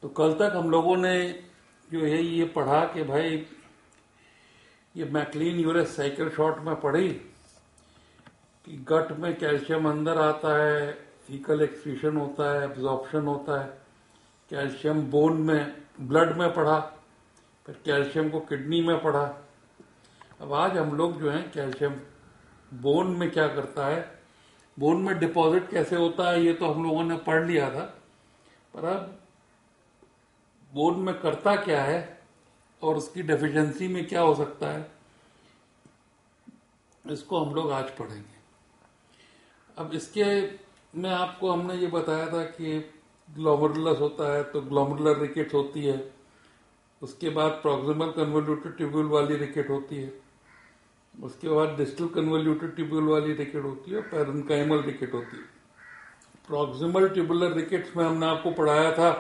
तो कल तक हम लोगों ने जो है ये पढ़ा कि भाई ये मैकलीन यूरेस साइकिल शॉर्ट में पढ़ी कि गट में कैल्शियम अंदर आता है, फीकल एक्सक्रीशन होता है, एब्जॉर्प्शन होता है। कैल्शियम बोन में, ब्लड में पढ़ा, फिर कैल्शियम को किडनी में पढ़ा। अब आज हम लोग जो है कैल्शियम बोन में क्या करता है, बोन में डिपॉजिट कैसे होता है, ये तो हम लोगों ने पढ़ लिया था। पर अब बोन में करता क्या है और उसकी डेफिशिएंसी में क्या हो सकता है, इसको हम लोग आज पढ़ेंगे। अब इसके में आपको हमने ये बताया था कि ग्लोमेरुलस होता है तो ग्लोमेरुलर रिकेट होती है, उसके बाद प्रॉक्सिमल कन्वोल्यूटेड ट्यूब्यूल वाली रिकेट होती है, उसके बाद डिस्टल कन्वोल्यूटेड ट्यूब्यूल वाली रिकेट होती है, पैरेन्काइमल रिकेट होती है। प्रॉक्सिमल ट्यूबुलर रिकेट्स में हमने आपको पढ़ाया था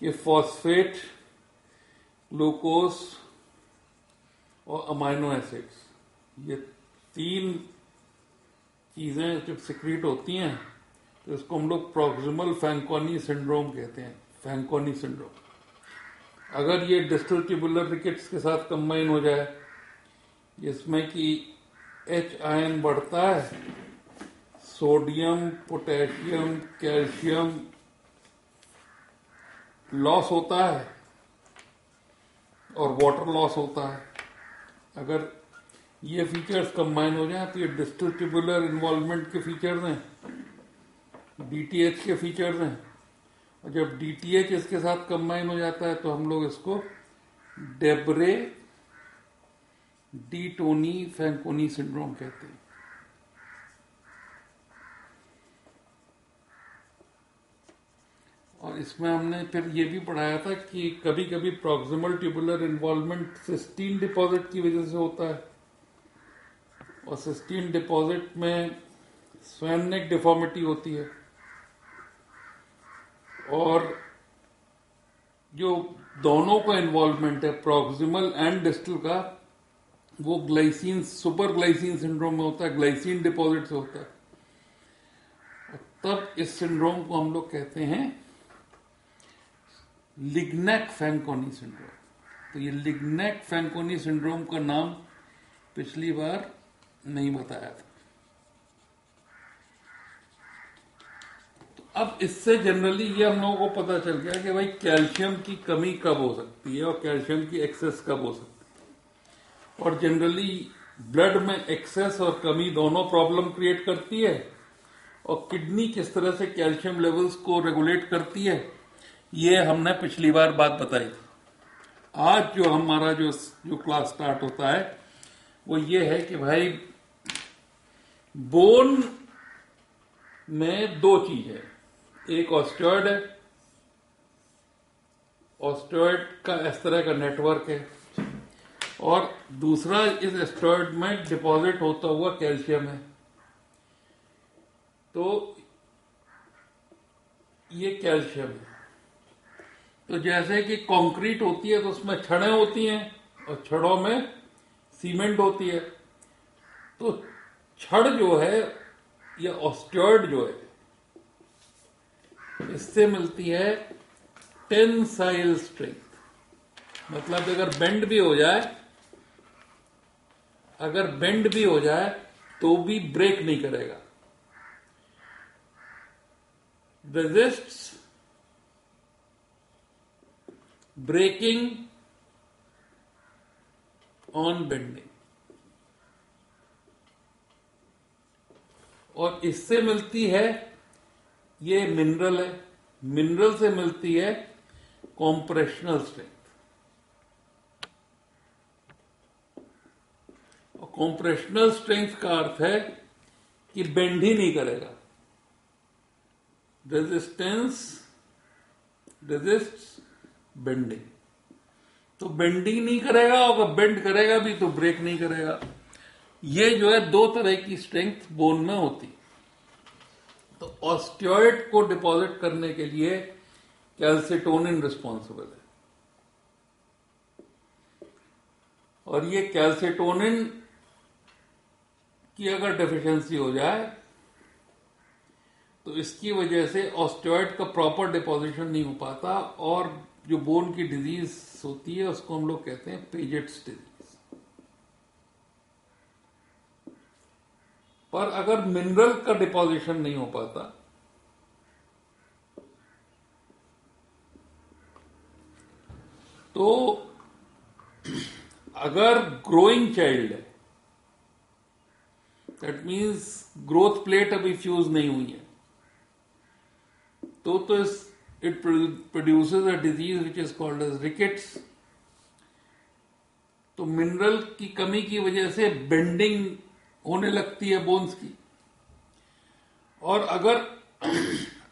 कि फॉस्फेट, ग्लूकोज और अमाइनो एसिड्स, ये तीन चीजें जब सिक्रीट होती हैं तो इसको हम लोग प्रॉक्सिमल फैंकोनी सिंड्रोम कहते हैं, फैंकोनी सिंड्रोम। अगर ये डिस्टल ट्यूबुलर रिकेट्स के साथ कंबाइन हो जाए, जिसमें कि H आयन बढ़ता है, सोडियम, पोटेशियम, कैल्शियम लॉस होता है और वाटर लॉस होता है। अगर ये फीचर्स कंबाइन हो जाए तो ये डिस्टल ट्यूबुलर इन्वॉल्वमेंट के फीचर्स हैं, DTH के फीचर्स हैं। और जब DTH इसके साथ कंबाइन हो जाता है तो हम लोग इसको डेब्रे डी टोनी फैंकोनी सिंड्रोम कहते हैं। और इसमें हमने फिर ये भी पढ़ाया था कि कभी कभी proximal tubular involvement cystine deposit की वजह से होता है, और सिस्टीन डिपॉजिट में स्वैन नेक डिफॉर्मिटी होती है। और जो दोनों का इन्वॉल्वमेंट है प्रॉक्सिमल एंड डिस्टल का, वो ग्लाइसिन, सुपर ग्लाइसिन सिंड्रोम में होता है, ग्लाइसिन डिपॉजिट से होता है। तब इस सिंड्रोम को हम लोग कहते हैं लिग्नैक फैंकोनी सिंड्रोम। तो ये लिग्नैक फैंकोनी सिंड्रोम का नाम पिछली बार नहीं बताया था। तो अब इससे जनरली ये हम लोगों को पता चल गया कि भाई कैल्शियम की कमी कब हो सकती है और कैल्शियम की एक्सेस कब हो सकती है। और जनरली ब्लड में एक्सेस और कमी दोनों प्रॉब्लम क्रिएट करती है, और किडनी किस तरह से कैल्शियम लेवल्स को रेगुलेट करती है, ये हमने पिछली बार बात बताई थी। आज जो हमारा जो क्लास स्टार्ट होता है वो ये है कि भाई बोन में दो चीज है, एक ऑस्टियोइड है, ऑस्टियोइड का इस तरह का नेटवर्क है, और दूसरा इस ऑस्टियोइड में डिपॉजिट होता हुआ कैल्शियम है। तो ये कैल्शियम है। तो जैसे कि कंक्रीट होती है तो उसमें छड़ें होती हैं और छड़ों में सीमेंट होती है। तो छड़ जो है या ऑस्टियोइड जो है, इससे मिलती है टेंसाइल स्ट्रेंथ। मतलब अगर बेंड भी हो जाए तो भी ब्रेक नहीं करेगा, रेजिस्ट्स ब्रेकिंग ऑन बेंडिंग। और इससे मिलती है, ये मिनरल है, मिनरल से मिलती है कॉम्प्रेशनल स्ट्रेंथ। और कॉम्प्रेशनल स्ट्रेंथ का अर्थ है कि बेंड ही नहीं करेगा, रेजिस्ट्स बेंडिंग। तो बेंडिंग नहीं करेगा, और बेंड करेगा भी तो ब्रेक नहीं करेगा। ये जो है दो तरह की स्ट्रेंथ बोन में होती। तो ऑस्टियोइड को डिपॉजिट करने के लिए कैल्सिटोनिन रिस्पॉन्सिबल है, और ये कैल्सिटोनिन की अगर डेफिशिएंसी हो जाए तो इसकी वजह से ऑस्टियोइड का प्रॉपर डिपोजिशन नहीं हो पाता और जो बोन की डिजीज होती है उसको हम लोग कहते हैं पेजेट्स डिजीज। पर अगर मिनरल का डिपोजिशन नहीं हो पाता तो अगर ग्रोइंग चाइल्ड है, दैट मीन्स ग्रोथ प्लेट अभी फ्यूज नहीं हुई है, तो it produces a disease which is called as rickets. तो मिनरल की कमी की वजह से बेंडिंग होने लगती है बोन्स की। और अगर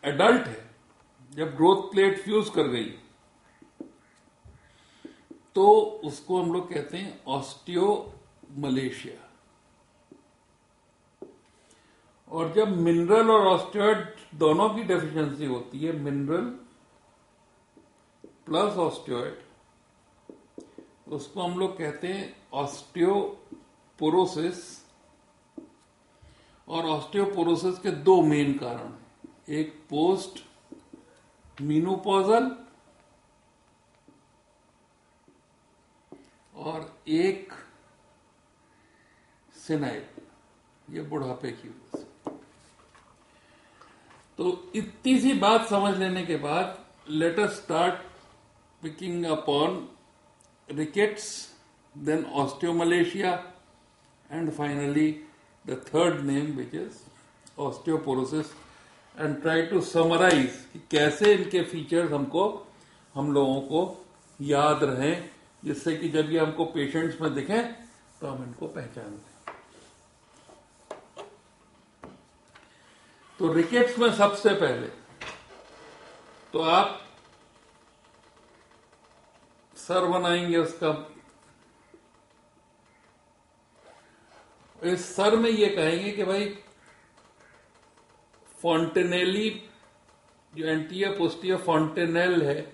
एडल्ट है, जब ग्रोथ प्लेट फ्यूज कर गई तो उसको हम लोग कहते हैं ऑस्टियोमलेशिया। और जब मिनरल और ऑस्टियोइड दोनों की डेफिशिएंसी होती है, मिनरल प्लस ऑस्टियोइड, उसको हम लोग कहते हैं ऑस्टियोपोरोसिस। और ऑस्टियोपोरोसिस के दो मेन कारण हैं, एक पोस्ट मीनोपॉजल और एक सेनाइल, ये बुढ़ापे की वजह से। तो इतनी सी बात समझ लेने के बाद let us start picking upon rickets, then osteomalacia, and finally the third name which is osteoporosis, and try to summarize कि कैसे इनके फीचर्स हम लोगों को याद रहें, जिससे कि जब ये हमको पेशेंट्स में दिखें तो हम इनको पहचान लें। तो रिकेट्स में सबसे पहले तो आप सर बनाएंगे उसका। इस सर में ये कहेंगे कि भाई फॉन्टेनेली, जो एंटीरियर पोस्टीरियर फॉन्टेनेल है,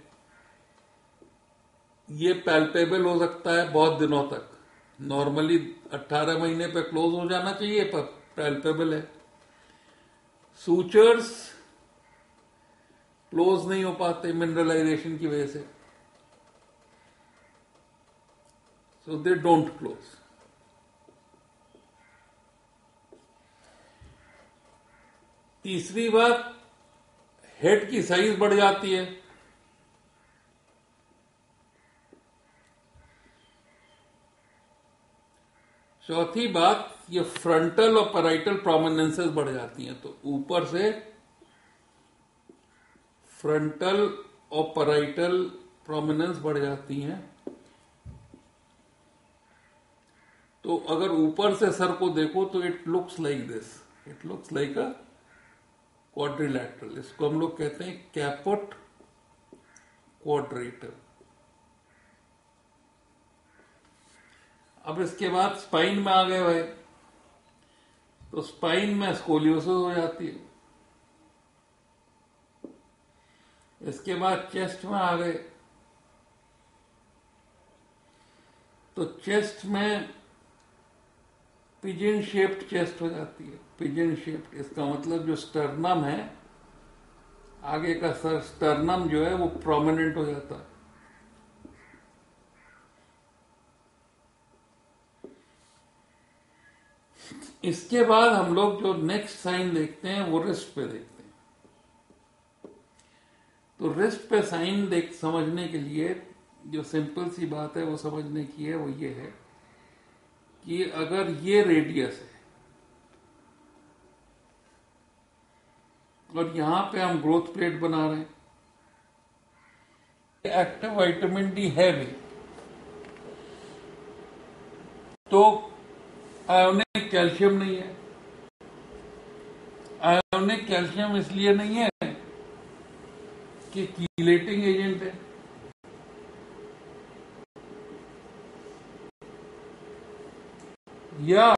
ये पैल्पेबल हो सकता है बहुत दिनों तक। नॉर्मली 18 महीने पे क्लोज हो जाना चाहिए, पर पैल्पेबल है। सूचर्स क्लोज नहीं हो पाते मिनरलाइजेशन की वजह से, so they don't close. तीसरी बात, हेड की साइज बढ़ जाती है। चौथी बात, ये फ्रंटल और पैराइटल प्रोमिनेंसेस बढ़ जाती हैं। तो ऊपर से फ्रंटल और पैराइटल प्रोमिनेंस बढ़ जाती हैं। तो अगर ऊपर से सर को देखो तो it looks like this, it looks like a quadrilateral. इसको हम लोग कहते हैं कैपोट क्वाड्रेटर। अब इसके बाद स्पाइन में आ गए भाई, तो स्पाइन में स्कोलियोसिस हो जाती है। इसके बाद चेस्ट में आ गए, तो चेस्ट में पिजन शेप्ड चेस्ट हो जाती है। पिजन शेप्ड, इसका मतलब जो स्टर्नम है, आगे का स्टर्नम जो है वो प्रोमिनेंट हो जाता है। इसके बाद हम लोग जो नेक्स्ट साइन देखते हैं वो रिस्ट पे देखते हैं। तो रिस्ट पे साइन समझने के लिए जो सिंपल सी बात है वो समझने की है, वो ये है कि अगर ये रेडियस है और यहां पे हम ग्रोथ प्लेट बना रहे हैं, एक्टिव विटामिन डी है भी, तो आयोनिक कैल्शियम नहीं है। आयोनिक कैल्शियम इसलिए नहीं है कि कीलेटिंग एजेंट है, या